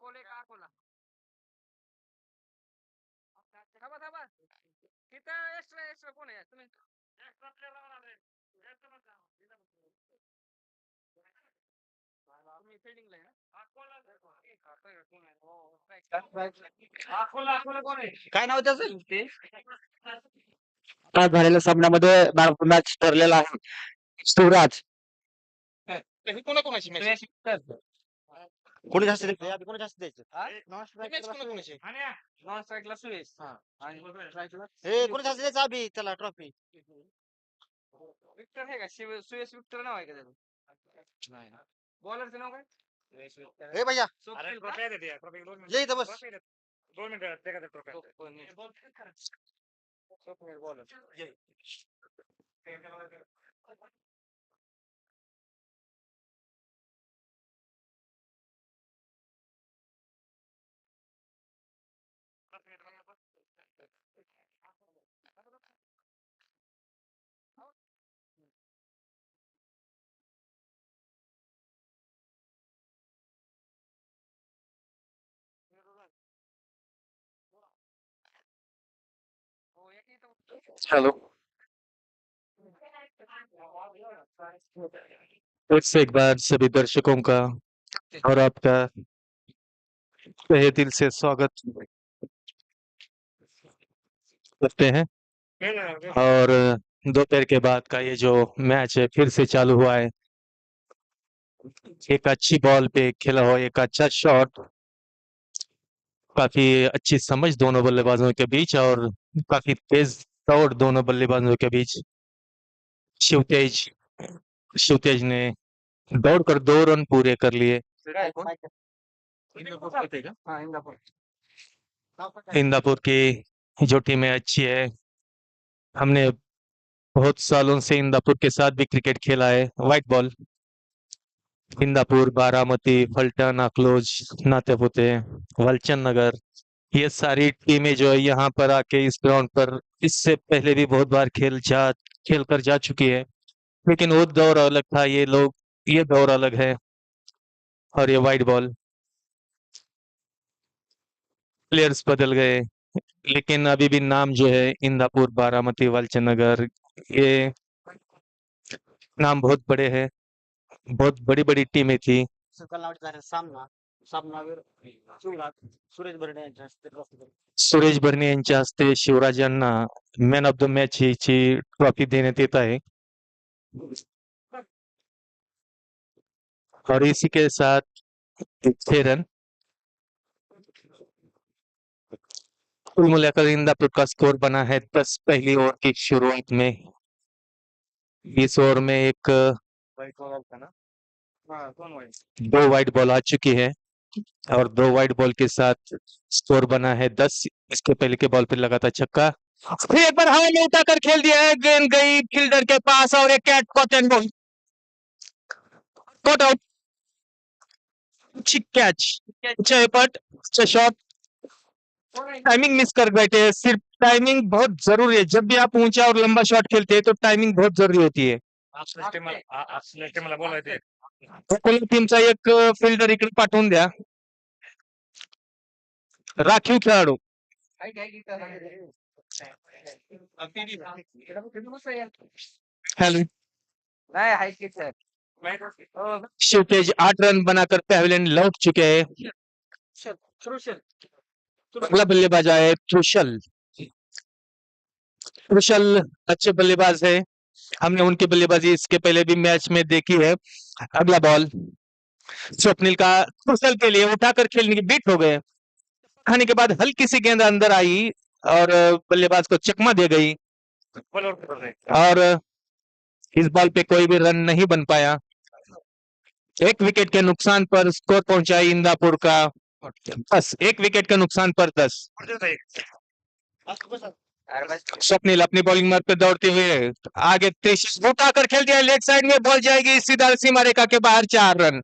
अकोले का अकोला थांबा थांबा तिथं एक्स्ट्रा एक्स्ट्रा कोण आहे तुम्ही एक्स्ट्रा प्लेअर लावणार आहे तुम्ही फिल्डिंगला आहे ना अकोला अकोला अकोला कोण आहे काय नाव त्याचं ते आज झालेल्या सामन्यामध्ये मॅच ठरलेला आहे. शिवराज कोणाकोणाची मॅच कोणी जास्त द्यायचं कोणी जास्त द्यायचं नॉन स्ट्राईकला सुरेश आणि स्ट्राईकला हे कोणी जास्त द्यायचं अभि त्याला ट्रॉफी विक्टर आहे का सुयश विक्टर नाव आहे का त्याचं नाही ना बॉलरचं नाव काय हे भैया अरे ट्रॉफी आहे ते ट्रॉफी 2 मिनिट ये इथं बस 2 मिनिट ते का ट्रॉफी बॉलर हेलो फिर से एक बार सभी दर्शकों का और आपका तहे दिल से स्वागत करते हैं और दोपहर के बाद का ये जो मैच है फिर से चालू हुआ है. एक अच्छी बॉल पे खेला हुआ एक अच्छा शॉट काफी अच्छी समझ दोनों बल्लेबाजों के बीच और काफी तेज दौड़ दोनों बल्लेबाजों के बीच. शिवतेज शिवतेज ने दौड़कर 2 रन पूरे कर लिए. इंदापुर की जो टीम है अच्छी है. हमने बहुत सालों से इंदापुर के साथ भी क्रिकेट खेला है. व्हाइट बॉल इंदापुर, बारामती, फलटन, अकलोज, नातेपुते, वलचन नगर ये सारी टीमें जो है यहाँ पर आके इस ग्राउंड पर इससे पहले भी बहुत बार खेल कर जा चुकी है. लेकिन वो दौर अलग था. ये दौर अलग है. और ये व्हाइट बॉल प्लेयर्स बदल गए लेकिन अभी भी नाम जो है इंदापुर, बारामती, वलचन नगर ये नाम बहुत बड़े हैं. बहुत बड़ी बड़ी टीमें थी. सुरेश भरणे यांच्या हस्ते शिवराज यांना मॅन ऑफ द मॅच ची ट्रॉफी देण्यात येत आहे. और इसी के साथ 6 रन कुल मिलाकर इंदापुर का स्कोर बना है 10 पहली ओवर की शुरुआत में. इस ओवर में एक 2 वाइड बॉल आ चुकी है और 2 वाइड बॉल के साथ स्कोर बना है 10. इसके पहले के बॉल पे लगा था छक्का. फिर एक बार हवा में उठाकर खेल दिया है. गेंद गई फील्डर के पास और एक cat caught and ball caught out. Catch पट शॉट टाइमिंग मिस कर बैठे. सिर्फ टाइमिंग बहुत जरूरी है. जब भी आप ऊंचा और लंबा शॉट खेलते हैं तो टाइमिंग बहुत जरूरी होती है. मला बोलायचं अकोला टीमचा एक फिल्डर इकडे पाठवून द्या. राखीव खेळाडू हेलो नाही हाय की सर शिवतेज 8 रन बनाकर पवेलियन लौट चुके हैं. अगला बल्लेबाज आए ट्रुशल. ट्रुशल अच्छे बल्लेबाज है. हमने उनकी बल्लेबाजी इसके पहले भी मैच में देखी है. अगला बॉल स्वप्निल का ट्रुशल के लिए उठाकर खेलने की बीट हो गए. खाने के बाद हल्की सी गेंद अंदर आई और बल्लेबाज को चकमा दे गई और इस बॉल पे कोई भी रन नहीं बन पाया. एक विकेट के नुकसान पर स्कोर पहुंचाई इंदापुर का 10. एक विकेट के नुकसान पर 10. स्वप्निल अपनी बॉलिंग मार्ग पे दौड़ते हुए आगे उठाकर खेल दिया. लेग साइड में बॉल जाएगी सीधा सीमा रेखा के बाहर. 4 रन.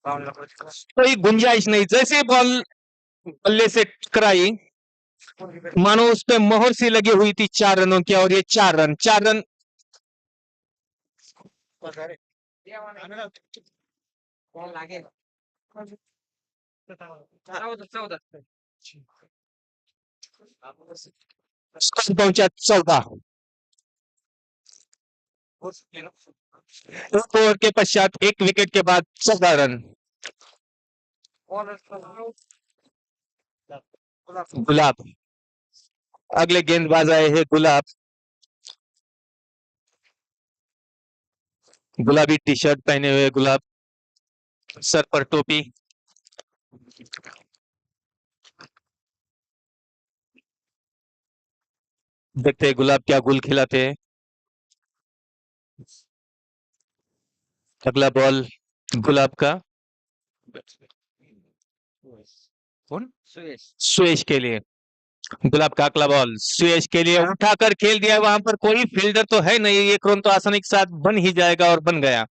कोई गुंजाइश नहीं. जैसे ही बॉल बल्ले से टकराई मानो उस पे मोहर सी लगी हुई थी 4 रनों की. और ये 4 रन 14 स्कोर पहुंचा 14। एक ओवर के पश्चात एक विकेट के बाद 14 रन। गुलाब, अगले गेंदबाज आए हैं गुलाब। गुलाबी टी शर्ट पहने हुए गुलाब, सर पर टोपी। देखते हैं गुलाब क्या गुल खिलाते हैं। अगला बॉल गुलाब का, कौन? सुयश के लिए। गुलाब का अगला बॉल सुयश के लिए उठाकर खेल दिया। वहां पर कोई फील्डर तो है नहीं, एक रन तो आसानी के साथ बन ही जाएगा और बन गया।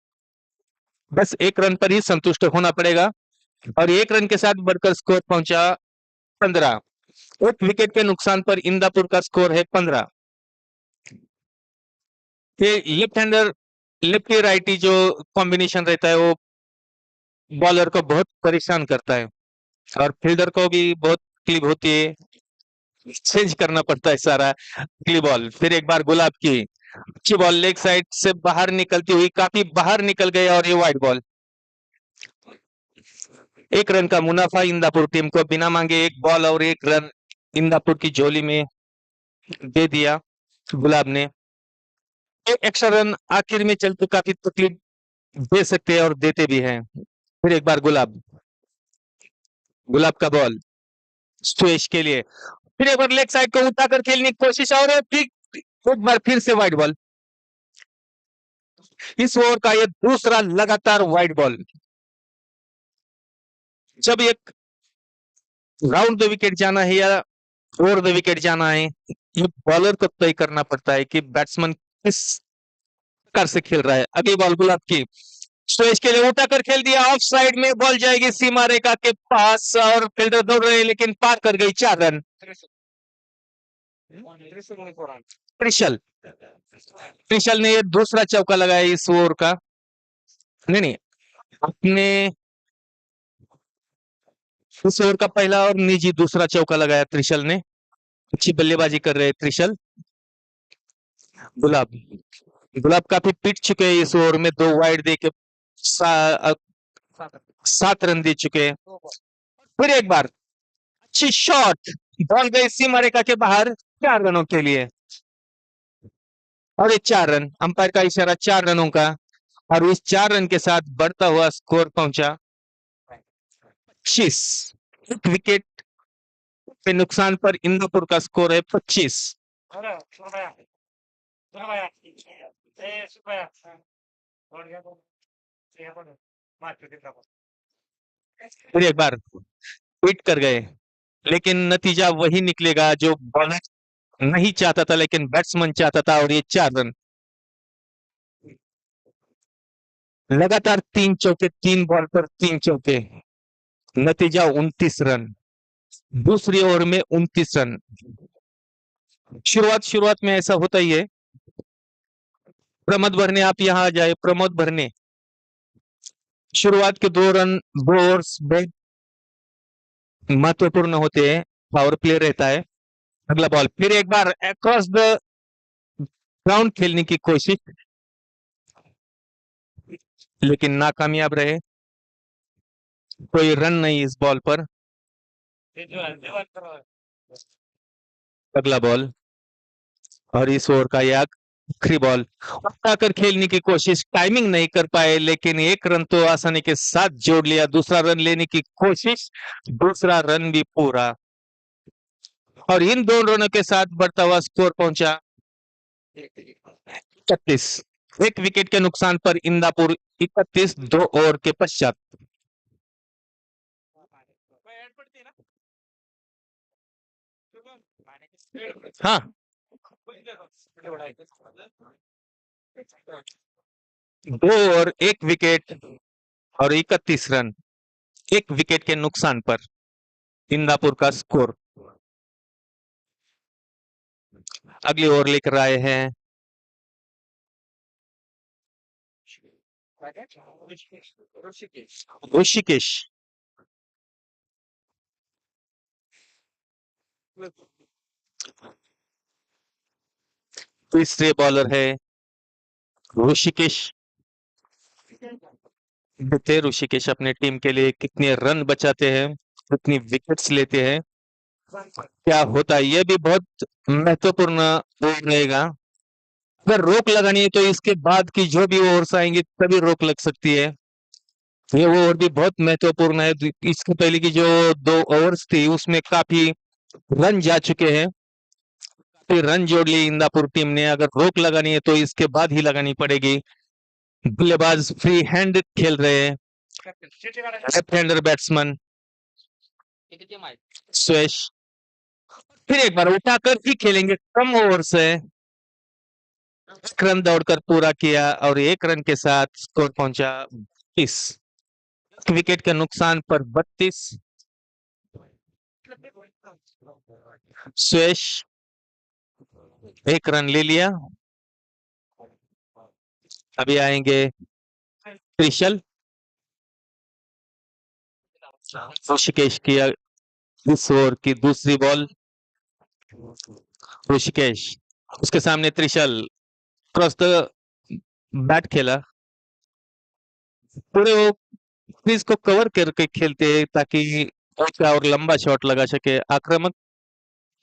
बस एक रन पर ही संतुष्ट होना पड़ेगा और एक रन के साथ बढ़कर स्कोर पहुंचा 15। एक विकेट के नुकसान पर इंदापुर का स्कोर है 15। ये लेफ्ट हैंडर लेफ्टी राइटी जो कॉम्बिनेशन रहता है वो बॉलर को बहुत परेशान करता है और फील्डर को भी बहुत तकलीफ होती है, चेंज करना पड़ता है सारा। अगली बॉल फिर एक बार गुलाब की अच्छी बॉल, लेग साइड से बाहर निकलती हुई काफी बाहर निकल गई और ये वाइड बॉल। एक रन का मुनाफा इंदापुर टीम को, बिना मांगे एक बॉल और एक रन इंदापुर की झोली में दे दिया गुलाब ने। एक एक्स्ट्रा रन आखिर में चलते काफी तकलीफ दे सकते हैं और देते भी हैं। फिर एक बार गुलाब, गुलाब का बॉल सुयश के लिए, फिर एक बार लेग साइड को उठाकर खेलने की कोशिश और फिर एक बार फिर से वाइड बॉल। इस ओवर का यह दूसरा लगातार वाइड बॉल। जब एक राउंड द विकेट जाना है या ओवर द विकेट जाना है, ये बॉलर को तय करना पड़ता है कि बैट्समैन किस प्रकार से खेल रहा है। अगली बॉल गुलाब की, सुयश के लिए उठाकर खेल दिया, ऑफ साइड में बॉल जाएगी सीमा रेखा के पास और फील्डर दौड़ रहे लेकिन पार कर गई 4 रन। त्रिशल, त्रिशल ने ये दूसरा चौका लगाया इस ओवर का। नहीं नहीं, अपने इस ओवर का पहला और निजी दूसरा चौका लगाया त्रिशल ने। अच्छी बल्लेबाजी कर रहे त्रिशल। गुलाब, गुलाब काफी पिट चुके हैं इस ओवर में, 2 वाइड दे के 7 रन दे चुके हैं। फिर एक बार अच्छी शॉट, बॉल गई सीमा रेखा के बाहर 4 रनों के लिए और ये 4 रन, अंपायर का इशारा 4 रनों का और इस 4 रन के साथ बढ़ता हुआ स्कोर पहुंचा 25। एक विकेट के नुकसान पर इंदापुर का स्कोर है 25। फिर एक बार हिट कर गए लेकिन नतीजा वही निकलेगा जो बॉलर नहीं चाहता था लेकिन बैट्समैन चाहता था और ये 4 रन। लगातार 3 चौके, 3 बॉल पर 3 चौके, नतीजा 29 रन। दूसरी ओवर में 29 रन। शुरुआत में ऐसा होता ही है। प्रमोद भरने, आप यहां आ जाए प्रमोद भरने। शुरुआत के 2 रन 2 ओवर्स बहुत महत्वपूर्ण होते हैं, पावर प्ले रहता है। अगला बॉल फिर एक बार अक्रॉस द ग्राउंड खेलने की कोशिश लेकिन नाकामयाब रहे। कोई रन नहीं इस बॉल पर। अगला बॉल और इस ओवर का यह आखिरी बॉल, उठाकर खेलने की कोशिश, टाइमिंग नहीं कर पाए लेकिन एक रन तो आसानी के साथ जोड़ लिया। दूसरा रन लेने की कोशिश, दूसरा रन भी पूरा और इन 2 रनों के साथ बढ़ता हुआ स्कोर पहुंचा 31। एक विकेट के नुकसान पर इंदापुर 31 2 ओवर के पश्चात। हाँ, 2 ओवर 1 विकेट और 31 रन, एक विकेट के नुकसान पर इंदापुर का स्कोर। अगली ओवर लेकर आए हैं ऋषिकेश। तीसरे बॉलर है ऋषिकेश। देखते हैं ऋषिकेश अपने टीम के लिए कितने रन बचाते हैं, कितनी विकेट्स लेते हैं, क्या होता है। यह भी बहुत महत्वपूर्ण ओवर रहेगा। अगर रोक लगानी है तो इसके बाद की जो भी ओवर्स आएंगे तभी रोक लग सकती है। ये ओवर भी बहुत महत्वपूर्ण है। इसके पहले की जो 2 ओवर्स थी उसमें काफी रन जा चुके हैं, फिर रन जोड़ लिए इंदापुर टीम ने। अगर रोक लगानी है तो इसके बाद ही लगानी पड़ेगी। बल्लेबाज फ्री हैंड खेल रहे हैं, लेफ्ट हैंडर बैट्समैन सुयश। फिर एक बार उठाकर ही खेलेंगे, कम ओवर से 1 रन दौड़कर पूरा किया और 1 रन के साथ स्कोर पहुंचा 32। विकेट के नुकसान पर 32। सुयश 1 रन ले लिया। अभी आएंगे त्रिशल। ऋषिकेश की इस ओवर की दूसरी बॉल। ऋषिकेश, उसके सामने त्रिशल क्रॉस द बैट खेला। पूरे वो क्रीज को कवर करके खेलते हैं ताकि ऊंचा और लंबा शॉट लगा सके, आक्रामक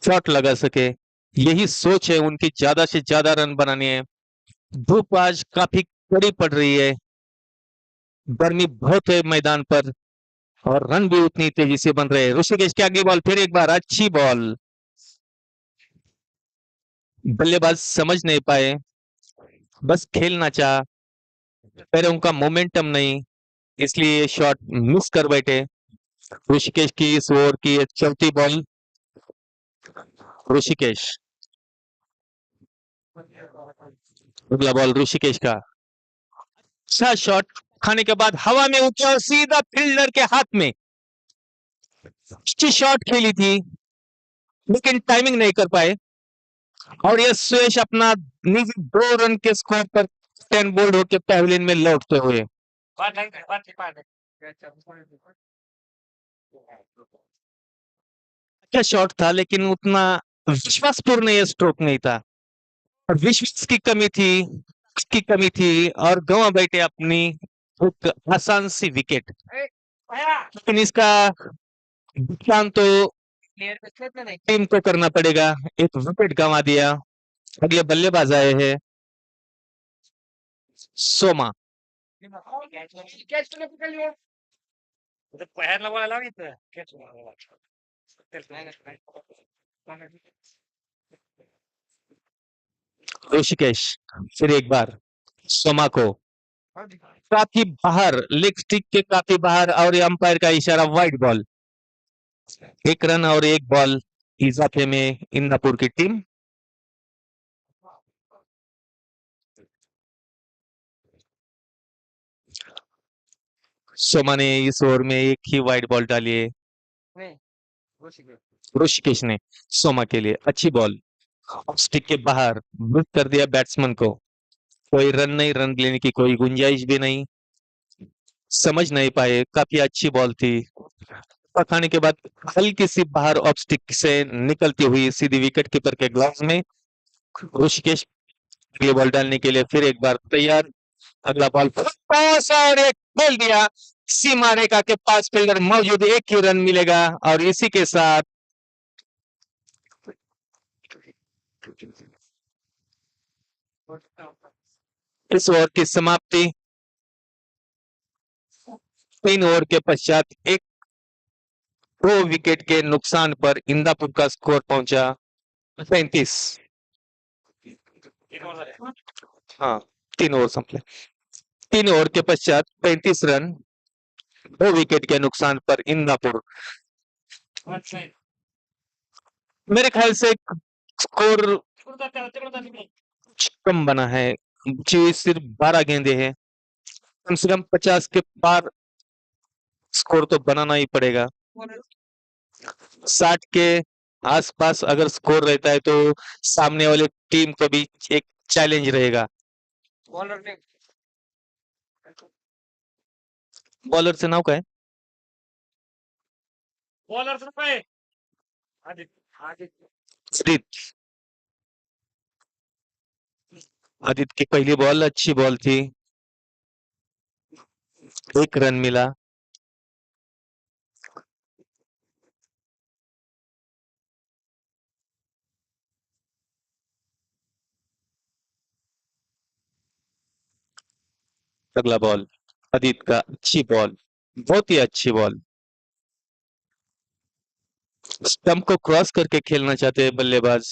शॉट लगा सके। यही सोच है उनकी, ज्यादा से ज्यादा रन बनाने हैं। धूप आज काफी कड़ी पड़ रही है, गर्मी बहुत है मैदान पर और रन भी उतनी तेजी से बन रहे हैं। ऋषिकेश के आगे बॉल, फिर एक बार अच्छी बॉल। बल्लेबाज समझ नहीं पाए, बस खेलना चाह, पैरों का मोमेंटम नहीं, इसलिए ये शॉट मिस कर बैठे। ऋषिकेश की इस ओवर की ये चौथी बॉल। ऋषिकेश, अगला बॉल ऋषिकेश का। अच्छा शॉट खाने के बाद हवा में उठा और सीधा फील्डर के हाथ में। अच्छी शॉट खेली थी लेकिन टाइमिंग नहीं कर पाए और यह सुयश अपना निजी 2 रन के स्कोर पर 10 बोल्ड होकर पैवेलियन में लौटते हुए। अच्छा शॉट था लेकिन उतना विश्वासपूर्ण यह स्ट्रोक नहीं था और विश्वास की कमी थी, की कमी थी और गंवा बैठे अपनी एक आसान सी विकेट। लेकिन इसका भुगतान तो टीम को करना पड़ेगा, एक विकेट गंवा दिया। अगले बल्लेबाज आए हैं सोमा। ऋषिकेश फिर एक बार सोमा को काफी बाहर, लेग स्टिक के काफी बाहर और ये अंपायर का इशारा, वाइड बॉल। 1 रन और 1 बॉल इजाफे में इंदापुर की टीम। सोमा ने इस ओवर में एक ही वाइड बॉल डाली है ऋषिकेश ने सोमा के लिए। अच्छी बॉल, स्टिक के बाहर मिस कर दिया बैट्समैन को। कोई रन नहीं, रन लेने की कोई गुंजाइश भी नहीं, समझ नहीं पाए। काफी अच्छी बॉल थी, खाने के बाद हल्की सी बाहर ऑफ स्टिक से निकलती हुई सीधी विकेट कीपर के ग्लव्स में। ऋषिकेश ये बॉल डालने के लिए फिर एक बार तैयार। अगला बॉल पास और एक बोल दिया। सीमा रेखा के पास फील्डर मौजूद, 1 ही रन मिलेगा और इसी के साथ इस ओवर की समाप्ति। 3 ओवर के पश्चात 2 विकेट के नुकसान पर इंदापुर का स्कोर पहुंचा 35। हाँ, 3 ओवर संपले। 3 ओवर के पश्चात 35 रन, 2 विकेट के नुकसान पर इंदापुर। मेरे ख्याल से स्कोर कम बना है, जी सिर्फ 12 गेंदे हैं, कम से कम 50 के पार स्कोर तो बनाना ही पड़ेगा। 60 के आसपास अगर स्कोर रहता है तो सामने वाले टीम को भी एक चैलेंज रहेगा। बॉलर से नाव का है आदित्य आदित्य की पहली बॉल अच्छी बॉल थी, 1 रन मिला। अगला बॉल आदित्य का, अच्छी बॉल, बहुत ही अच्छी बॉल। स्टंप को क्रॉस करके खेलना चाहते हैं बल्लेबाज,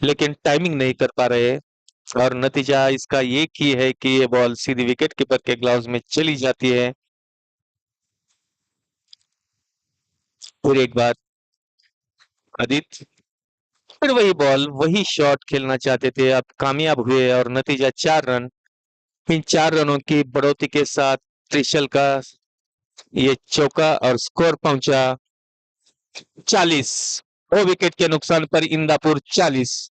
लेकिन टाइमिंग नहीं कर पा रहे, और नतीजा इसका ये की है कि ये बॉल सीधी विकेट कीपर के ग्लव्स में चली जाती है। फिर एक बार आदित्य, फिर वही बॉल, वही शॉट खेलना चाहते थे, अब कामयाब हुए और नतीजा 4 रन। इन 4 रनों की बढ़ोतरी के साथ त्रिशल का ये चौका और स्कोर पहुंचा 40। 2 विकेट के नुकसान पर इंदापुर 40।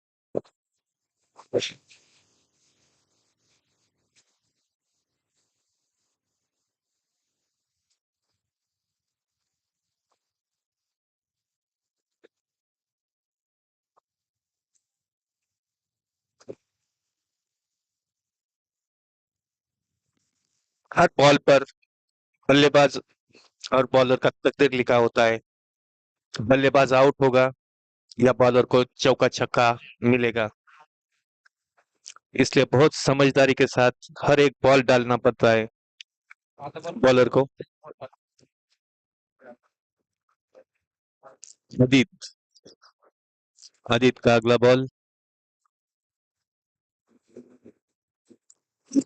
हर बॉल पर बल्लेबाज और बॉलर का तकदीर लिखा होता है। बल्लेबाज आउट होगा या बॉलर को चौका छक्का मिलेगा, इसलिए बहुत समझदारी के साथ हर एक बॉल डालना पड़ता है बॉलर को। आदित्य आदित्य का अगला बॉल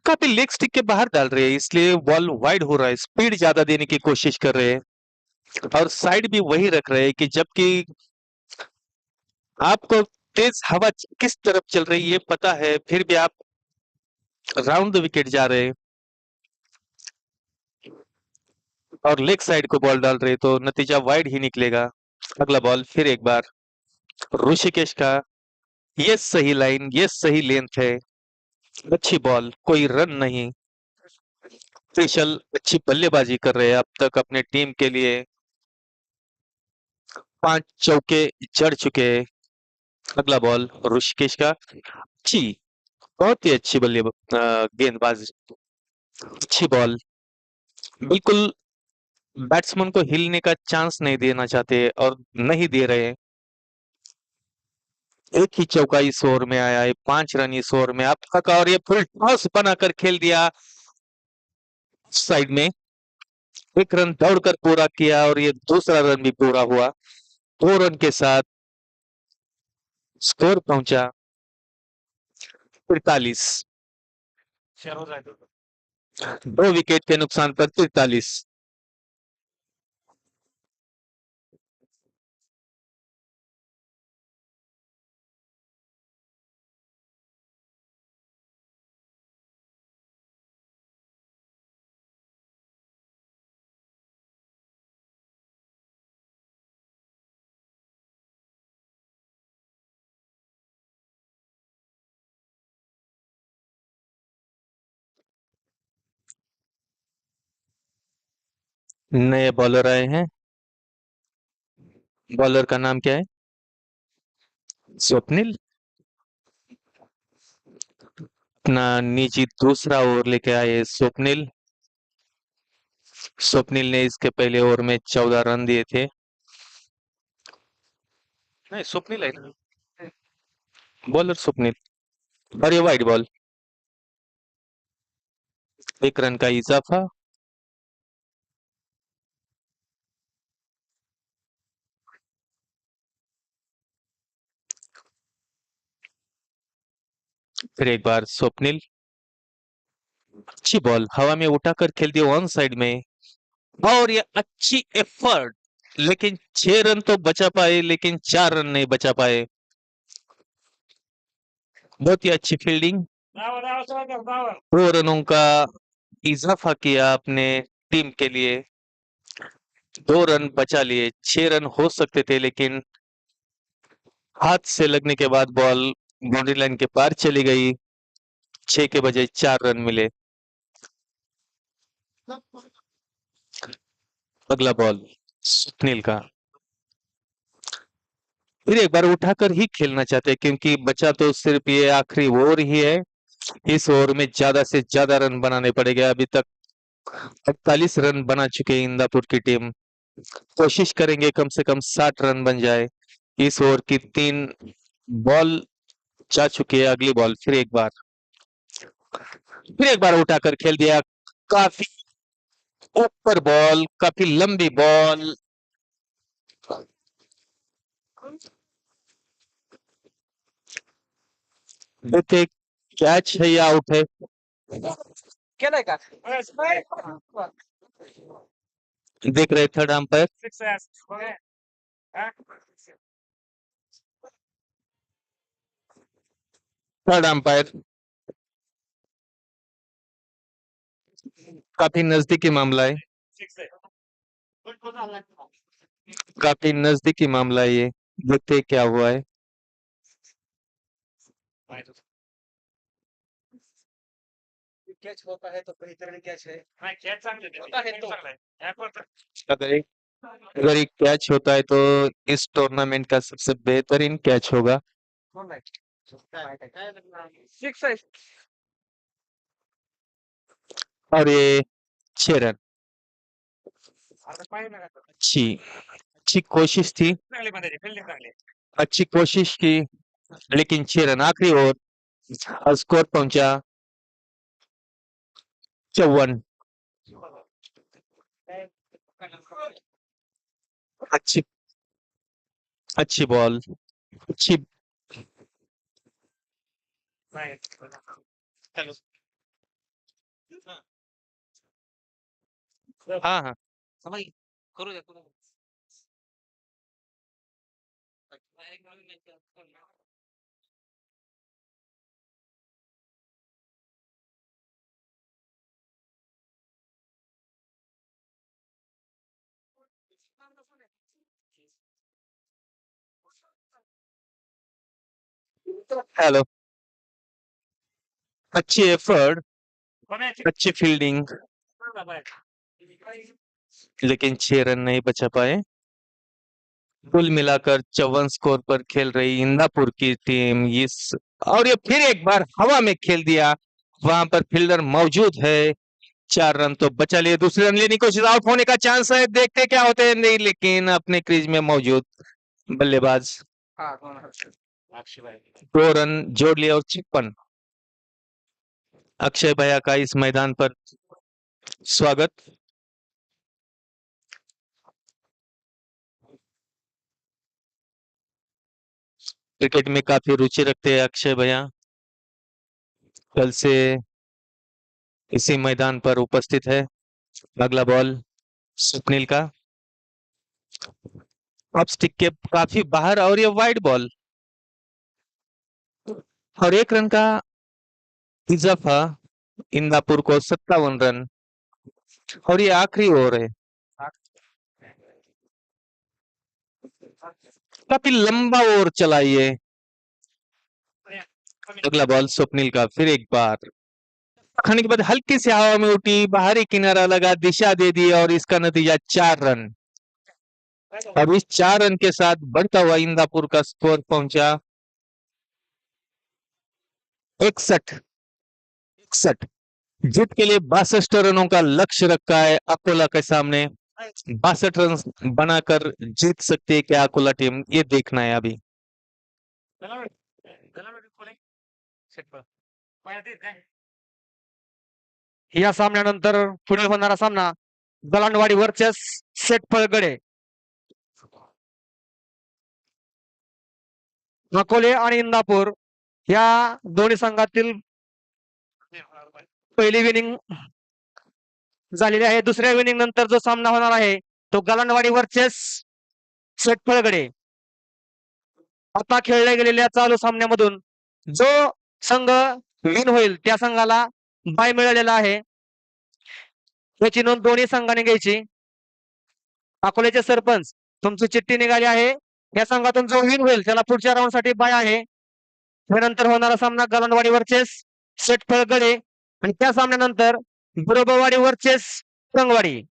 काफी लेग स्टिक के बाहर डाल रहे हैं, इसलिए बॉल वाइड हो रहा है, स्पीड ज्यादा देने की कोशिश कर रहे हैं और साइड भी वही रख रहे हैं कि जबकि आपको तेज हवा किस तरफ चल रही है ये पता है, फिर भी आप राउंड द विकेट जा रहे हैं और लेग साइड को बॉल डाल रहे हैं, तो नतीजा वाइड ही निकलेगा। अगला बॉल फिर एक बार ऋषिकेश का, ये सही लाइन, ये सही लेंथ है, अच्छी बॉल, कोई रन नहीं। त्रिशल अच्छी बल्लेबाजी कर रहे हैं, अब तक अपने टीम के लिए 5 चौके जड़ चुके हैं। अगला बॉल ऋषिकेश का, अच्छी, बहुत ही अच्छी गेंदबाज, अच्छी बॉल, बिल्कुल बैट्समैन को हिलने का चांस नहीं देना चाहते और नहीं दे रहे हैं। एक ही चौका इस ओवर में आया है, 5 रन इस ओवर में आप तक, और ये फुल टॉस बनाकर खेल दिया साइड में, 1 रन दौड़कर पूरा किया और ये दूसरा रन भी पूरा हुआ। 2 रन के साथ स्कोर पहुंचा 43। 2 विकेट के नुकसान पर 43। नए बॉलर आए हैं, बॉलर का नाम क्या है? स्वप्निल। अपना निजी दूसरा ओवर लेके आए स्वप्निल। स्वप्निल ने इसके पहले ओवर में 14 रन दिए थे। नहीं, स्वप्निल है ना, बॉलर स्वप्निल। और ये वाइड बॉल, 1 रन का इजाफा। फिर एक बार स्वप्निल, अच्छी बॉल हवा में उठाकर खेल दिया वन साइड में, और ये अच्छी एफर्ट, लेकिन 6 रन तो बचा पाए, लेकिन 4 रन नहीं बचा पाए। बहुत ही अच्छी फील्डिंग, 2 रनों का इजाफा किया अपने टीम के लिए, 2 रन बचा लिए, 6 रन हो सकते थे, लेकिन हाथ से लगने के बाद बॉल बाउंड्री लाइन के पार चली गई, 6 के बजाय 4 रन मिले। अगला बॉल सुनील का, फिर एक बार उठाकर ही खेलना चाहते हैं, क्योंकि बचा तो सिर्फ ये आखिरी ओवर ही है। इस ओवर में ज्यादा से ज्यादा रन बनाने पड़ेंगे। अभी तक 48 रन बना चुके हैं इंदापुर की टीम। कोशिश करेंगे कम से कम 60 रन बन जाए। इस ओवर की 3 बॉल जा चुकी है। अगली बॉल फिर एक बार उठाकर खेल दिया। काफी ऊपर बॉल, काफी लंबी बॉल। देखते कैच है या आउट है। केलाय का देख रहे third umpire. Six third umpire काफी नजदीकी मामला है। काफी नजदीकी मामला है ये। देखते हैं क्या हुआ है। कैच होता है तो बेहतरीन कैच है। हाँ कैच होता है तो अगर अगर एक कैच होता है तो इस टूर्नामेंट का सबसे बेहतरीन कैच होगा। सिक्स है। और ये 6 रन। पाहिजे ना अच्छी अच्छी कोशिश थी। चांगली मध्ये फील्डिंग चांगली अच्छी कोशिश की, लेकिन 6 रन आखिरी ओवर। स्कोर पहुंचा 54। अच्छी अच्छी बॉल, अच्छी। चलो हाँ हाँ। समझ करू द्या करू हेलो। अच्छी एफर्ट, द्या अच्छी फील्डिंग, लेकिन 6 रन नहीं बचा पाए। कुल मिलाकर 54 स्कोर पर खेल रही इंदापुर की टीम इस, और ये फिर एक बार हवा में खेल दिया। वहां पर फील्डर मौजूद है। 4 रन तो बचा लिए। दूसरे रन लेने की कोशिश, आउट होने का चांस है। देखते क्या होते हैं। नहीं, लेकिन अपने क्रीज में मौजूद बल्लेबाज हाँ अक्षय भाई 2 रन जोड़ लिए और 56। अक्षय भैया का इस मैदान पर स्वागत। क्रिकेट में काफी रुचि रखते हैं अक्षय भैया। कल से इसी मैदान पर उपस्थित है। अगला बॉल स्वप्निल का, ऑफ स्टिक के काफी बाहर, और ये वाइड बॉल और 1 रन का इजाफा। इंदापुर को 57 रन, और ये आखिरी ओवर है। काफी लंबा ओवर चला ये। अगला बॉल स्वप्निल का, फिर एक बार खाने के बाद हल्की सी हवा में उठी, बाहरी किनारा लगा, दिशा दे दी, और इसका नतीजा 4 रन। अब इस 4 रन के साथ बढ़ता हुआ इंदापुर का स्कोर पहुंचा 61। जीत के लिए 62 रनों का लक्ष्य रखा है अकोला के सामने। 62 रन बनाकर जीत सकती है क्या अकोला टीम, ये देखना है अभी। या सामन्यानंतर पुढे होणारा सामना गलांडवाडी वर्सेस शेटफळगडे. अकोले आणि इंदापूर या दोन्ही संघातील पहिली विनिंग झालेली आहे. दुसऱ्या विनिंग नंतर जो सामना होणार आहे तो गलांडवाडी वर्सेस शेटफळगडे. आता खेळल्या गेलेल्या चालू सामन्यामधून जो संघ विन होईल त्या संघाला बाय मिळालेला आहे. याची नोंद दोन्ही संघाने घ्यायची. अकोल्याचे सरपंच तुमची चिठ्ठी निघाली आहे. या संघातून जो विन होईल त्याला पुढच्या राऊंड साठी बाय आहे. त्यानंतर होणारा सामना गलांडवाडी वर्सेस शेटफळगडे, आणि त्या सामन्यानंतर बुरबवाडी वर्सेस रंगवाडी.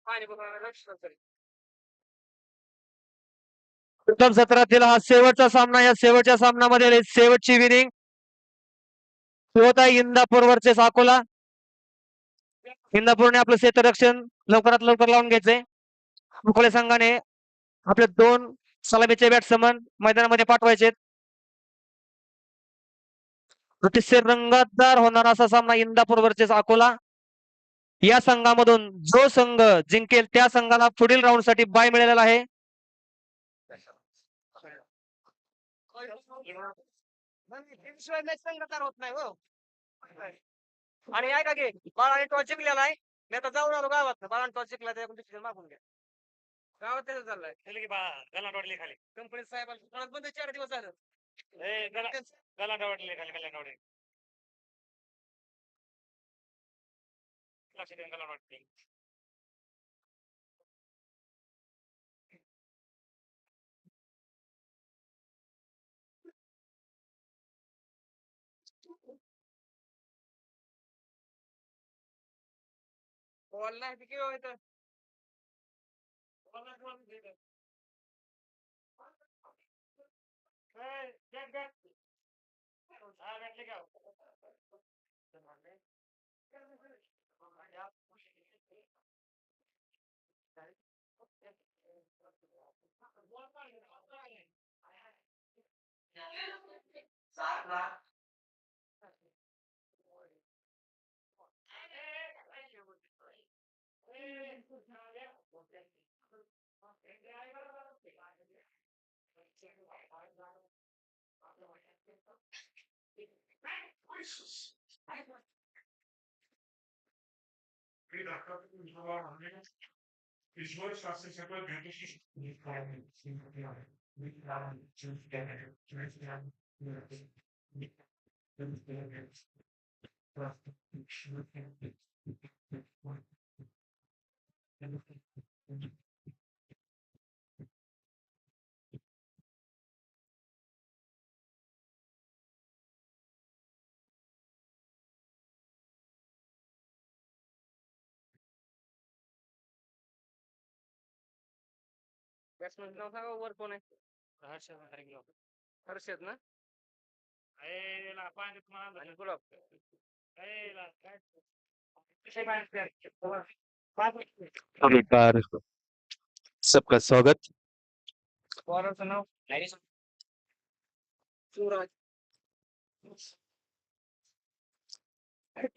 पाणी बघायला लक्ष तरी. प्रथम सत्रातील हा शेवटचा सामना. या शेवटच्या सामन्यामध्ये शेवटची विनिंग होत आहे इंदापूर वर्सेस अकोला. इंदापूरने आपलं क्षेत्ररक्षण लवकरात लवकर लावून घ्यायचंय. अकोला संघाने आपले 2 सलामीचे बॅट्समन मैदानामध्ये पाठवायचे. अतिशय रंगतदार होणारा असा सामना इंदापूर वर्सेस अकोला. या संघामधून जो संघ जिंकेल त्या संघाला पुढील राऊंड साठी बाय मिळालेला आहे. शिवाय मॅच संगतार होत नाही हो. आणि ऐका की बाळाने टॉस जिंकलेला आहे. मी आता जाऊन आलो गावात. बाळाने टॉस जिंकला तर डिसिजन मागून घ्या. गावात त्याचं चाललंय. की गलांडवाडीला खाली कंपनी साहेबांना बंद 4 दिवस झालं. गलांडवाडीला खाली गलांडवाडी. लक्ष द्या गलांडवाडी. बॉल नाही किती वेळ येतं. ईश्वर शास्त्रशेखर भेटशी बॅट्समन नाव सांगा वर कोण आहे. हर्षद ना. आणि गुलाब. नमस्कार, सबका स्वागत. बॉलरचं नाव शिवराज.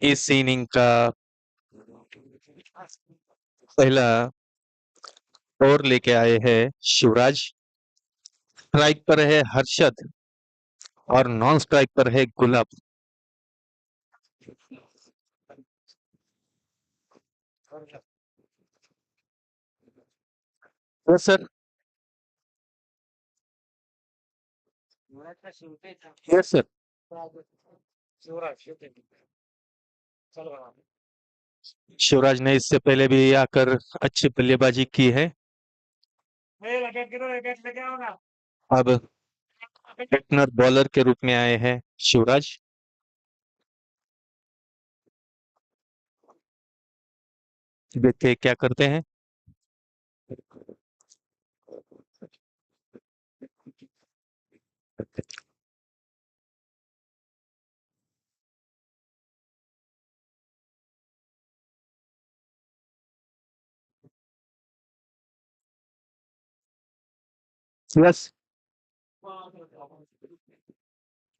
इस इनिंग का पहला ओवर लेके आए हैं शिवराज. स्ट्राइक पर है हर्षद और नॉन स्ट्राइक पर है Gulab. Yes sir. Yes sir. Shivraj. Shivraj ने इससे पहले भी आकर अच्छी बल्लेबाजी की है. अब ओपनर बॉलर के रूप में आए हैं शिवराज. देखते क्या करते हैं. यस.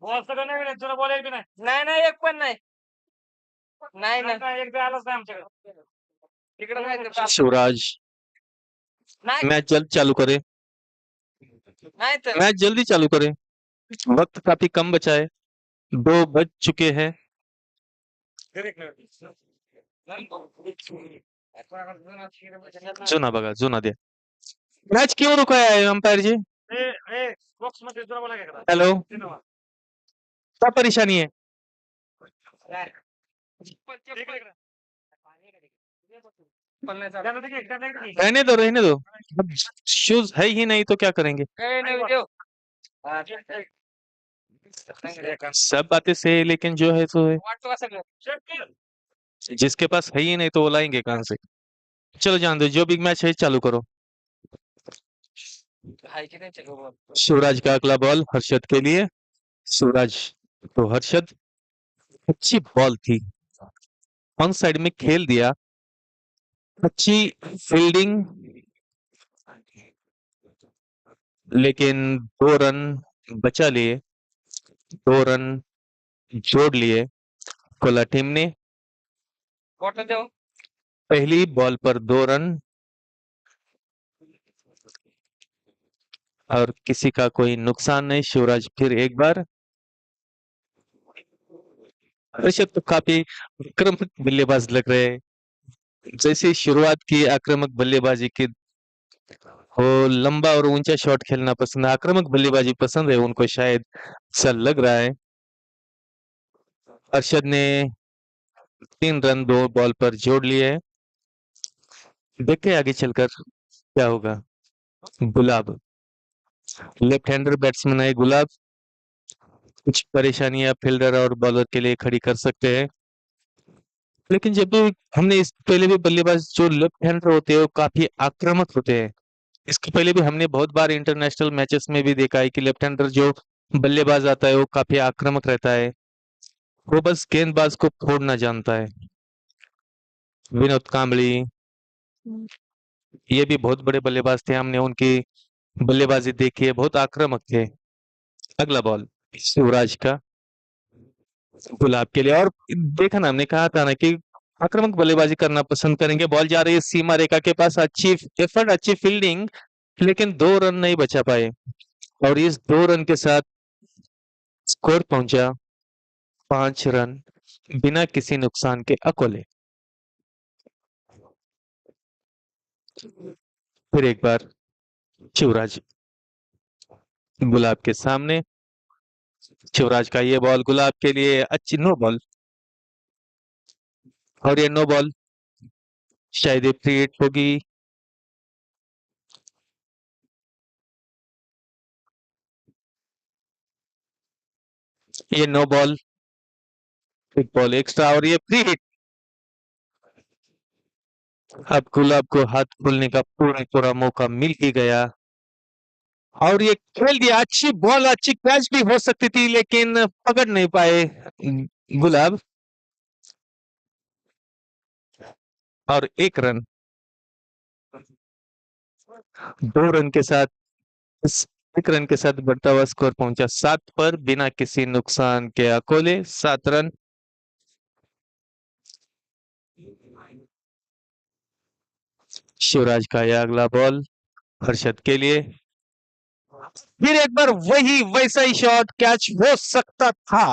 बॉल सगळं नाही मिळत. तुला बॉल एक बी नाही. नाही नाही एक पण नाही. नाही ना एकदा आलाच नाही आमच्याकडे. तिकडे नाही शिवराज नाही मैच जल्द चालू करे. नाही तर मैच जल्दी चालू करे. वक्त काफी कम बचा है. 2 बज चुके हैं. जुना बघा, जुना द्या. मॅच क्यों रुकाया है अंपायर जी. बॉक्स मध्ये तुला बोला का. हेलो, क्या परेशानी है. रहने दो, रहने दो. अब शूज है ही नहीं तो क्या करेंगे. सब बातें सही है, लेकिन जो है सो है. वाटतो का सगळं. जिसके पास है ही नहीं तो वो लाएंगे कहाँ से. चलो जान दो, जो बिग मैच है चालू करो। हाय की नहीं चलो बोल. शिवराज का अगला बॉल हर्षद के लिए। शिवराज तो हर्षद, अच्छी बॉल थी, ऑन साइड में खेल दिया, अच्छी फील्डिंग, लेकिन 2 रन बचा लिए, 2 रन जोड़ लिए कोला टीम ने। बॉटल जाओ. पहली बॉल पर 2 रन और किसी का कोई नुकसान नहीं। शिवराज फिर एक बार। ऋषभ तो काफी आक्रामक बल्लेबाज लग रहे हैं, जैसे शुरुआत की आक्रामक बल्लेबाजी की। वो लंबा और ऊंचा शॉट खेलना पसंद है, आक्रामक बल्लेबाजी पसंद है उनको, शायद ऐसा लग रहा है। अरशद ने 3 रन 2 बॉल पर जोड़ लिए हैं। देखें आगे चलकर क्या होगा। गुलाब, लेफ्ट हैंडर बैट्समैन है गुलाब, कुछ परेशानियां फील्डर और बॉलर के लिए खड़ी कर सकते हैं, लेकिन जब भी हमने इस पहले भी बल्लेबाज जो लेफ्ट हैंडर होते हैं वो काफी आक्रामक होते हैं। इसके पहले भी हमने बहुत बार इंटरनेशनल मैचेस में भी देखा है कि लेफ्ट हैंडर जो बल्लेबाज आता है वो काफी आक्रामक रहता है, वो बस गेंदबाज को फोड़ना जानता है। विनोद कांबली, ये भी बहुत बड़े बल्लेबाज थे, हमने उनकी बल्लेबाजी देखी है, बहुत आक्रामक थे। अगला बॉल शिवराज का गुलाब के लिए, और देखा ना, हमने कहा था ना कि आक्रामक बल्लेबाजी करना पसंद करेंगे। बॉल जा रही है सीमा रेखा के पास, अच्छी एफर्ट, अच्छी फील्डिंग, लेकिन 2 रन नहीं बचा पाए, और इस 2 रन के साथ स्कोर पहुंचा 5 रन बिना किसी नुकसान के अकोले। फिर एक बार शिवराज गुलाब के सामने, शिवराज का ये बॉल गुलाब के लिए अच्छी नो बॉल, और ये नो बॉल शायद ये फ्री हिट होगी। ये नो बॉल, एक बॉल एक्स्ट्रा, और ये फ्री हिट। अब गुलाब को हाथ खोलने का पूरा पूरा मौका मिल ही गया, और ये खेल दिया। अच्छी बॉल, अच्छी कैच भी हो सकती थी, लेकिन पकड़ नहीं पाए गुलाब, और 1 रन, 2 रन के साथ, इस 1 रन के साथ बढ़ता हुआ स्कोर पहुंचा 7 पर बिना किसी नुकसान के अकोले। 7 रन। शिवराज का यह अगला बॉल हर्षद के लिए, फिर एक बार वही वैसा ही शॉट, कैच हो सकता था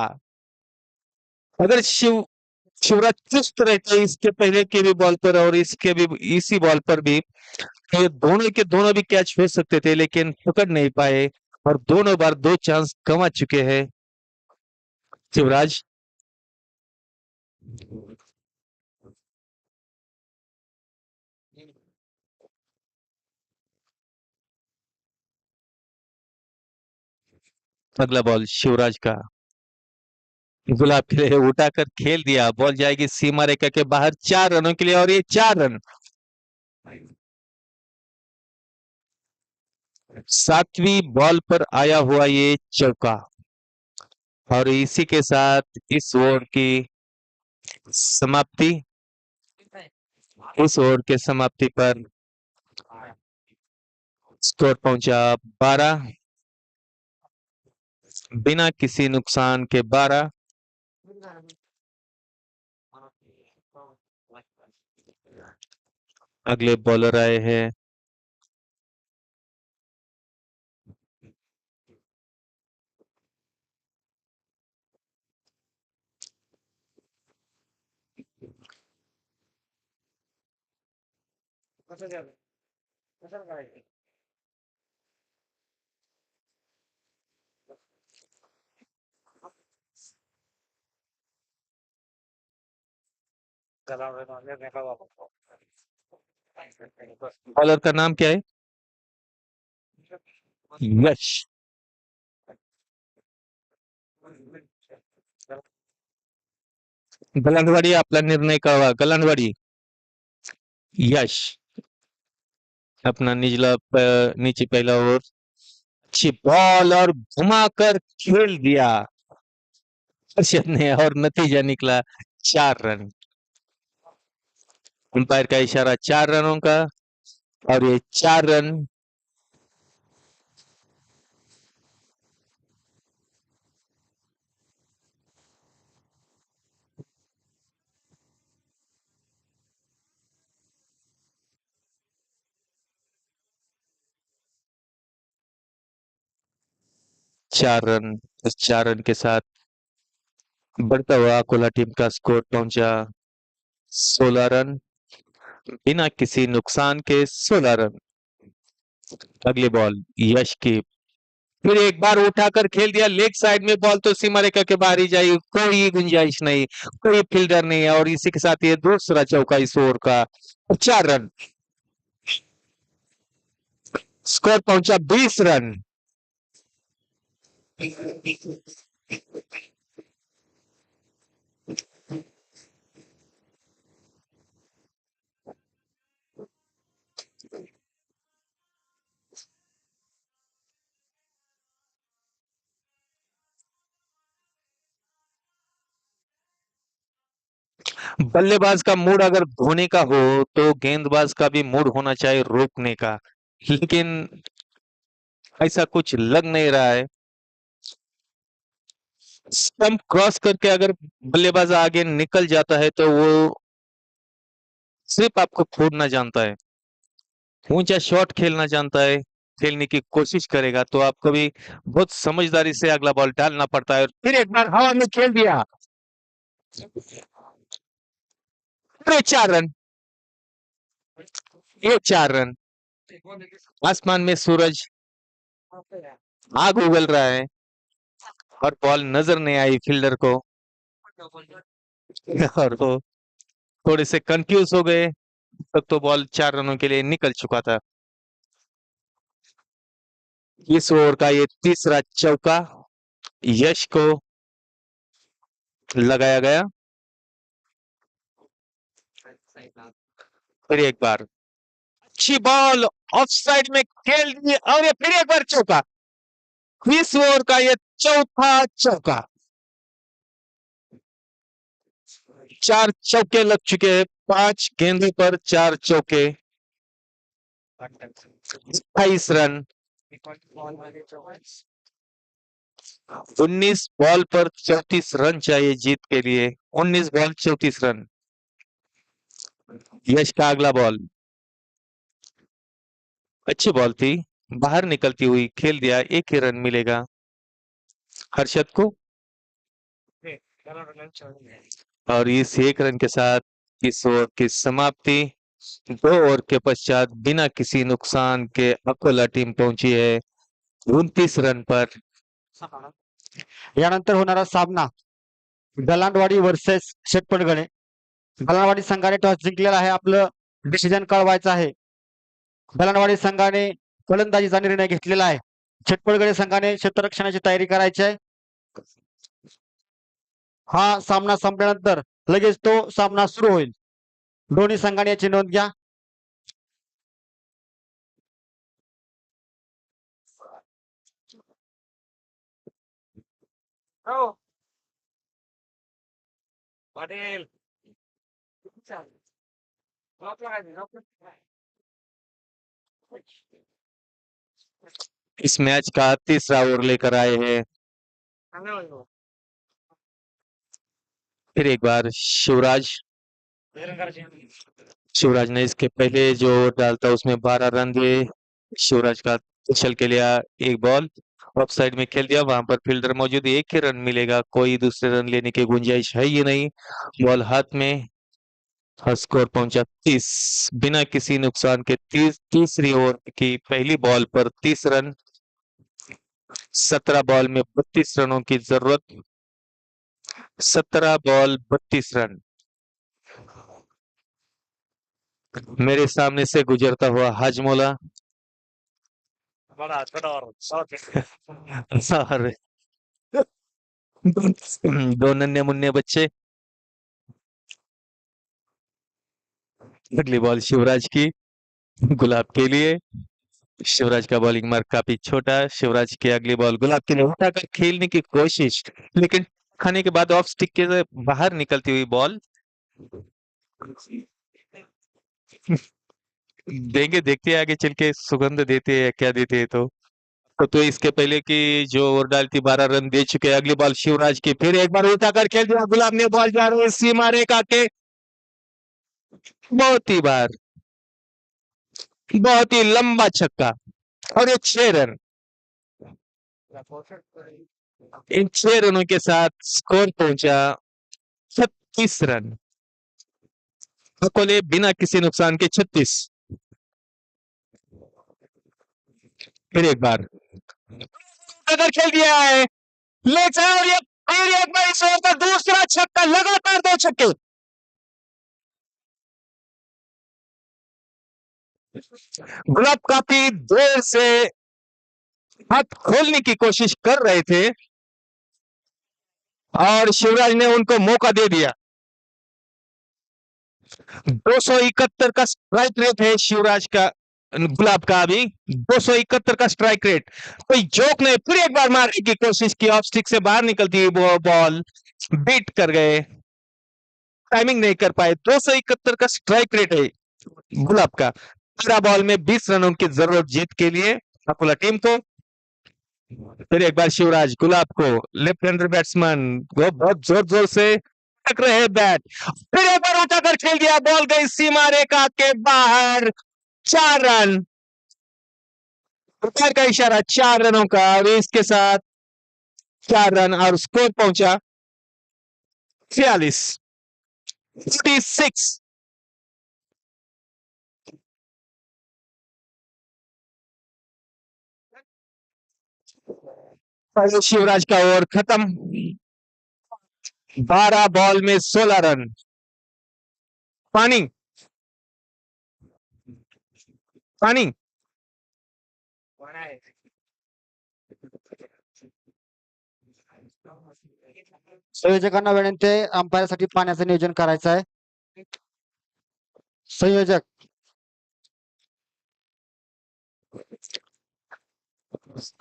अगर शिवराज चुस्त रहते इसके पहले के भी बॉल पर और इसके भी, इसी बॉल पर भी, तो ये दोनों के दोनों भी कैच हो सकते थे, लेकिन पकड़ नहीं पाए, और दोनों बार 2 चांस गंवा चुके हैं शिवराज। अगला बॉल शिवराज का गुलाब के लिए, उठाकर खेल दिया, बॉल जाएगी सीमा रेखा के बाहर 4 रनों के लिए, और ये 4 रन। 7वीं बॉल पर आया हुआ ये चौका, और इसी के साथ इस ओवर की समाप्ति। इस ओवर के समाप्ति पर स्कोर पहुंचा 12 बिना किसी नुकसान के 12। अगले बॉलर आए हैं कसं द्यावं? कसं करायचं? त्याला निर्णय का वापरतो. बॉलर का नाम क्या है? यश। गलांडवाडी आपला निर्णय कळवा, गलांडवाडी। यश अपना नीचे पहला ओवर, अच्छी बॉल और घुमाकर खेल दिया हर्षद ने और नतीजा निकला 4 रन। अंपायर का इशारा 4 रनों का और ये 4 रन इस 4 रन के साथ बढ़ता हुआ अकोला टीम का स्कोर पहुंचा 16 रन, बिना किसी नुकसान के 16 रन। अगली बॉल यश की, फिर एक बार उठाकर खेल दिया लेग साइड में, बॉल तो सीमा रेखा के बाहर ही जाई, कोई गुंजाइश नहीं, कोई फील्डर नहीं है और इसी के साथ ये दूसरा चौका इस ओवर का। 4 रन, स्कोर पहुंचा 20 रन। बल्लेबाज का मूड अगर धोने का हो तो गेंदबाज का भी मूड होना चाहिए रोकने का, लेकिन ऐसा कुछ लग नहीं रहा है। स्टंप क्रॉस करके अगर बल्लेबाज आगे निकल जाता है तो वो सिर्फ आपको खोदना जानता है, ऊंचा शॉट खेलना जानता है, खेलने की कोशिश करेगा तो आपको भी बहुत समझदारी से अगला बॉल डालना पड़ता है। फिर एक बार हवा में खेल दिया, अरे 4 रन, ये 4 रन। आसमान में सूरज आग उगल रहा है और बॉल नजर नहीं आई फील्डर को और वो थोड़े से कंफ्यूज हो गए, तब तो बॉल 4 रनों के लिए निकल चुका था। इस ओवर का ये तीसरा चौका यश को लगाया गया। फिर एक बार अच्छी बॉल ऑफ साइड में खेल दी और ये फिर एक बार चौका, इस ओवर का ये चौथा चौका। 4 चौके लग चुके हैं, 5 गेंदों पर 4 चौके, 28 रन, 19 बॉल पर 34 रन चाहिए जीत के लिए, 19 बॉल 34 रन। यश का अगला बॉल अच्छी बॉल थी, बाहर निकलती हुई खेल दिया, 1 ही रन मिलेगा हर्षद को और इस 1 रन के साथ इस ओवर की समाप्ति। 2 ओवर के पश्चात बिना किसी नुकसान के अकोला टीम पहुंची है 29 रन पर। यानंतर होणारा सामना गलांडवाडी वर्सेस शेटपडगणे। गलांडवाडी संघाने टॉस जिंकलेला आहे, आपलं डिसिजन कळवायचं आहे। गलांडवाडी संघाने फलंदाजीचा निर्णय घेतलेला आहे, शेटपडगणे संघाने क्षेत्ररक्षणाची तयारी करायची आहे। हा सामना संपल्यानंतर लगेच तो सामना सुरू होईल, दोन्ही संघाने याची नोंद घ्या। हो पाटील ड्रॉप लगायचं, ड्रॉप इस मैच का तीसरा ओवर लेकर आए हैं फिर एक बार शिवराज। शिवराज ने इसके पहले जो ओवर डालता उसमें 12 रन दिए। शिवराज का उछल के लिया, एक बॉल ऑफ साइड में खेल दिया, वहां पर फील्डर मौजूद, 1 ही रन मिलेगा, कोई दूसरे रन लेने की गुंजाइश है ही नहीं। बॉल हाथ में और स्कोर पहुंचा 30, बिना किसी नुकसान के। तीसरी ओवर की पहली बॉल पर 30 रन, 17 बॉल में 32 रनों की जरूरत, 17 बॉल 32 रन। मेरे सामने से गुजरता हुआ हाजमोला बड़ा छोटा और और दो नन्हे मुन्ने बच्चे अगली बॉल शिवराज की, गुलाब के लिए। शिवराज का बॉलिंग मार्क काफी छोटा है। शिवराज की अगली बॉल गुलाब के लिए उठाकर खेलने की कोशिश, लेकिन खाने के बाद ऑफ स्टिक के बाहर निकलती हुई बॉल। देंगे, देखते हैं आगे चल के सुगंध देते हैं या क्या देते हैं। तो इसके पहले की जो ओवर डालती 12 रन दे चुके हैं। अगली बॉल शिवराज की, फिर एक बार उठाकर खेल दिया गुलाब ने, बॉल जा रही है सीमा रेखा के बहुत ही लंबा छक्का, और ये 6 रन। इन 6 रनों के साथ स्कोर पहुंचा 36 रन। अकोले बिना किसी नुकसान के 36। फिर एक बार अगर खेल दिया है, ले जाओ ये, फिर एक बार इस ओवर का दूसरा छक्का, लगातार 2 छक्के। गुलाब काफी देर से हाथ खोलने की कोशिश कर रहे थे और शिवराज ने उनको मौका दे दिया। 271 का स्ट्राइक रेट है शिवराज का, गुलाब का अभी 271 का स्ट्राइक रेट। कोई जोक नहीं। फिर एक बार मारने की कोशिश की, ऑफ स्टिक से बाहर निकलती हुई बॉल बीट कर गए, टाइमिंग नहीं कर पाए। 271 का स्ट्राइक रेट है गुलाब का। 13 बॉल में 20 रनों की जरूरत जीत के लिए अकोला टीम को। फिर एक बार शिवराज गुलाब को, लेफ्ट हैंडर बैट्समैन वो बहुत जोर जोर से टक रहे बैट। फिर एक बार उठाकर खेल दिया, बॉल गई सीमा रेखा के बाहर। 4 रन, ऊपर का इशारा 4 रनों का, और इसके साथ 4 रन और स्कोर पहुंचा 46। 46। पहले शिवराज का ओवर खत्म। 12 बॉल में 16 रन। पानी पानी संयोजकांना विनंती आहे, अंपायरसाठी पाण्याचं नियोजन करायचं आहे. संयोजक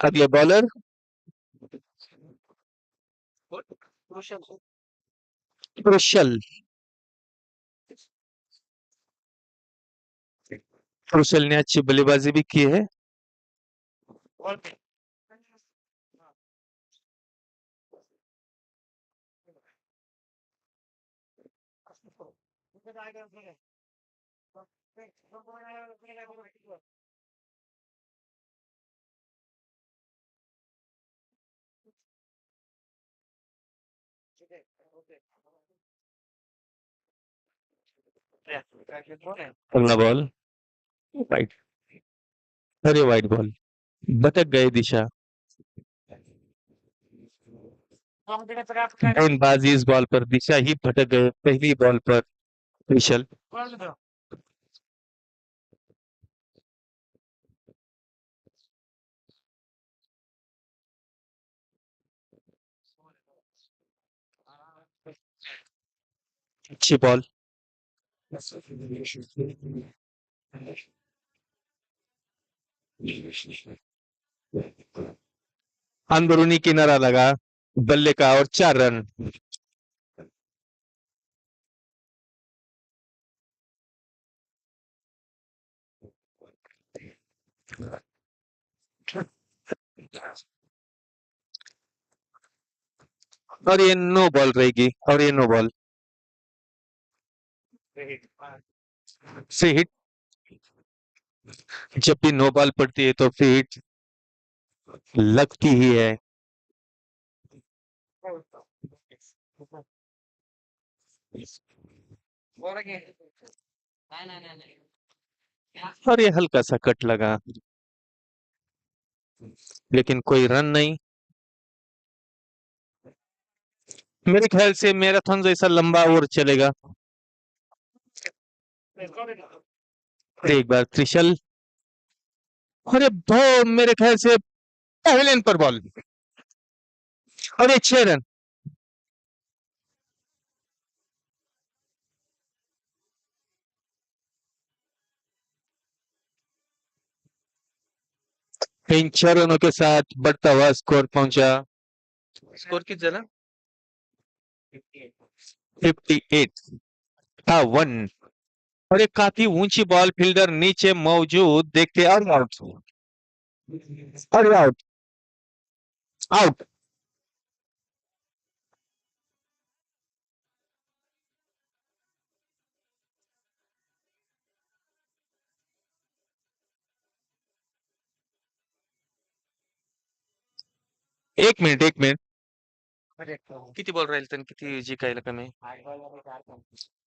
अब ये बॉलर क्रुशल क्रुशल ने अच्छी बल्लेबाजी भी की है। अगला बॉल वाइट, अरे वाइट बॉल, भटक गए दिशा। गेंदबाजी इस बॉल पर, दिशा ही भटक गए पहली बॉल पर क्रुशल। अच्छी बॉल, अंदरूनी किनारा लगा बल्ले का, और 4 रन। और ये नो बॉल रहेगी, और ये नो बॉल। फ्री हिट, जब भी नो बॉल पड़ती है तो फ्री हिट लगती ही है। और ये हल्का सा कट लगा, लेकिन कोई रन नहीं। मेरे ख्याल से मैराथन जैसा लंबा ओवर चलेगा। एक बार त्रिशल, अरे मेरे ख्याल से पहले पर बॉल, और ये 6 रन। इन 6 रनों के साथ बढ़ता हुआ स्कोर पहुंचा। स्कोर कितना चला? 58 था 1। और एक काफी ऊंची बॉल फील्डर नीचे मौजूद देखते और आउट, और आउट, आउट। एक मिनिट, एक मिनिट. किती बॉल राहील तर किती जिंकायला कमी?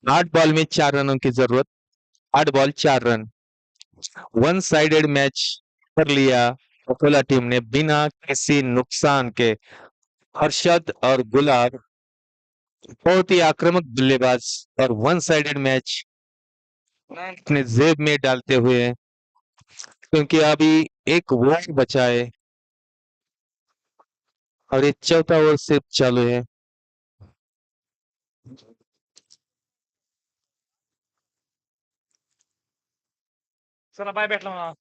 8 बॉल में 4 रनों की जरूरत. 8 ball 4 run. One sided match कर लिया अकोला टीम ने बिना किसी नुकसान के. हर्षद और गुलाब बहुत ही आक्रामक बल्लेबाज और वन साइडेड मैच अपने जेब में डालते हुए, क्योंकि अभी एक ओवर बचा है और ये चौथा ओवर सिर्फ चालू है. चला बाय भेटला म्हणा.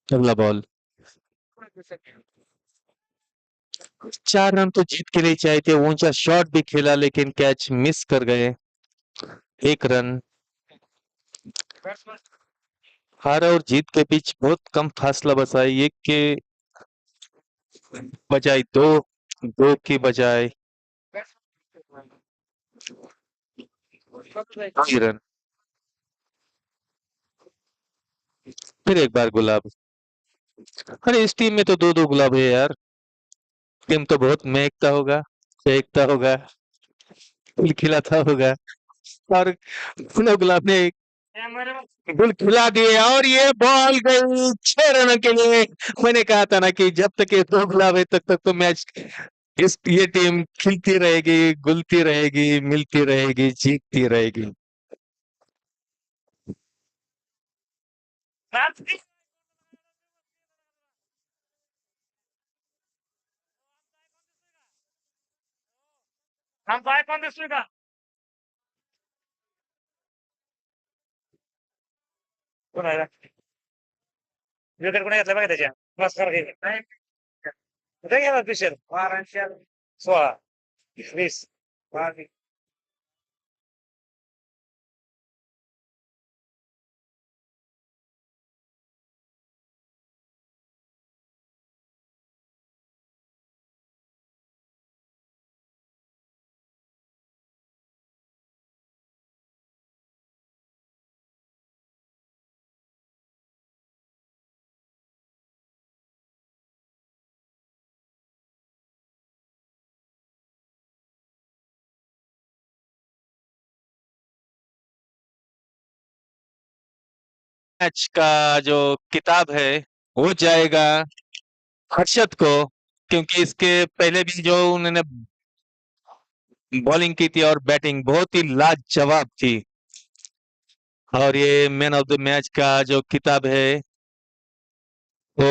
अगला बॉल. 4 रन तो जीत के लिए चाहिए थे. ऊंचा शॉट भी खेला लेकिन कैच मिस कर गए. 1 रन. हार और जीत के बीच बहुत कम फासला बचा है. एक के बजाय दो, दो की बजाय 2 रन. फिर एक बार गुलाब. अरे इस टीम में तो 2-2 गुलाब है यार. टीम तो बहुत महकता होगा, फेंकता होगा, फूल खिलाता होगा. और दोनों गुलाब ने गुल खिला दिए और ये बॉल गई 6 रनों के लिए. मैंने कहा था ना कि जब तक ये 2 गुलाब है तब तक तो मैच, इस ये टीम खिलती रहेगी, गुलती रहेगी, मिलती रहेगी, जीतती रहेगी. आमचा आयकॉन दिसतोय का? कोणाला विकेट कोणा घेतला बघा त्याच्या बस कर घे. कुठे गेला पिशर? 16 20 मैच का जो किताब है वो जाएगा हर्षद को, क्योंकि इसके पहले भी जो उन्होंने बॉलिंग की थी और बैटिंग बहुत ही लाजवाब थी. और ये मैन ऑफ द मैच का जो किताब है वो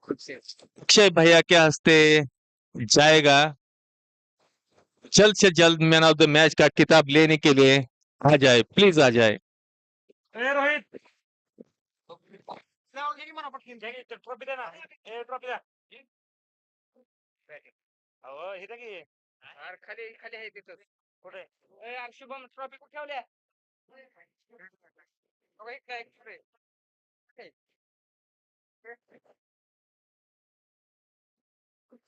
अक्षय भैया के हस्ते जाएगा. जल्द से जल्द मैन ऑफ द मैच का किताब लेने के लिए आ जाए, प्लीज आ जाए. ए रोहित नाव घे की म्हणा पटकन घे की ट्रॉफी दे ना. ए ट्रॉफी द्या. अहो हे की अरे खाली खाली आहे तिथं. कुठे? ए यार शुभम ट्रॉफी कुठे ठेवल्या? अहो, हे काय खरंय?